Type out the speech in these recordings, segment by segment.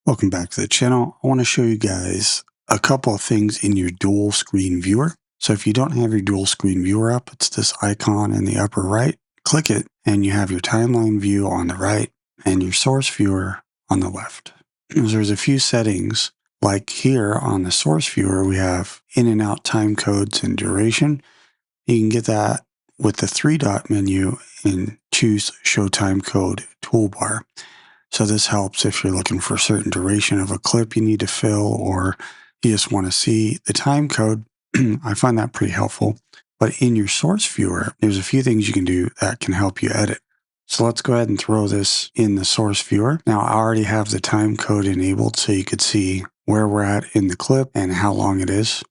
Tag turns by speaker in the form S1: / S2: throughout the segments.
S1: Welcome back to the channel. I want to show you guys a couple of things in your dual screen viewer. So if you don't have your dual screen viewer up, it's this icon in the upper right. Click it and you have your timeline view on the right and your source viewer on the left. There's a few settings like here on the source viewer, we have in and out time codes and duration. You can get that with the 3-dot menu and choose show time code toolbar. So this helps if you're looking for a certain duration of a clip you need to fill, or you just want to see the time code. I find that pretty helpful. But in your source viewer, there's a few things you can do that can help you edit. So let's go ahead and throw this in the source viewer. Now I already have the time code enabled so you could see where we're at in the clip and how long it is.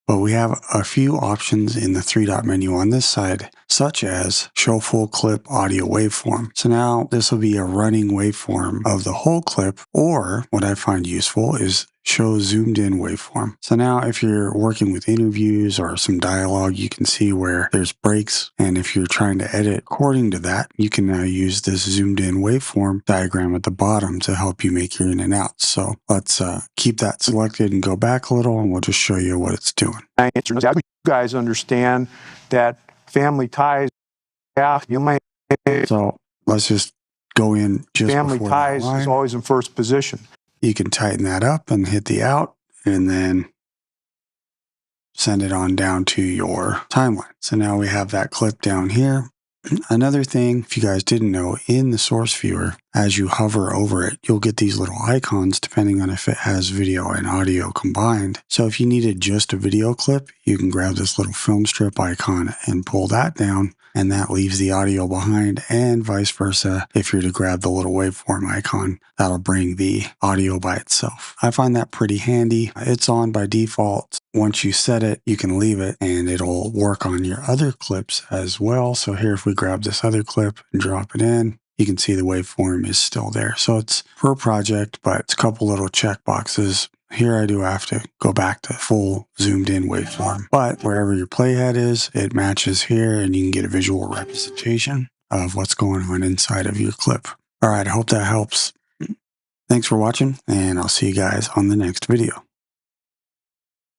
S1: But we have a few options in the 3-dot menu on this side, such as show full clip audio waveform. So now this will be a running waveform of the whole clip, or what I find useful is show zoomed in waveform. So now if you're working with interviews or some dialogue, you can see where there's breaks. And if you're trying to edit according to that, you can now use this zoomed in waveform diagram at the bottom to help you make your in and outs. So let's keep that selected and go back a little, and we'll just show you what it's doing.
S2: You guys understand that family ties,
S1: So let's just go in just
S2: family
S1: before
S2: ties
S1: that line.
S2: is always in first position.
S1: You can tighten that up and hit the out, and then send it on down to your timeline. So now we have that clip down here. Another thing, if you guys didn't know, in the source viewer, as you hover over it, you'll get these little icons depending on if it has video and audio combined. So if you needed just a video clip, you can grab this little film strip icon and pull that down, and that leaves the audio behind, and vice versa. If you're to grab the little waveform icon, that'll bring the audio by itself. I find that pretty handy. It's on by default. Once you set it, you can leave it and it'll work on your other clips as well. So here, if we grab this other clip and drop it in, you can see the waveform is still there. So it's per project, but it's a couple little check boxes. Here I do have to go back to full zoomed in waveform, but wherever your playhead is, it matches here and you can get a visual representation of what's going on inside of your clip. All right, I hope that helps. Thanks for watching, and I'll see you guys on the next video.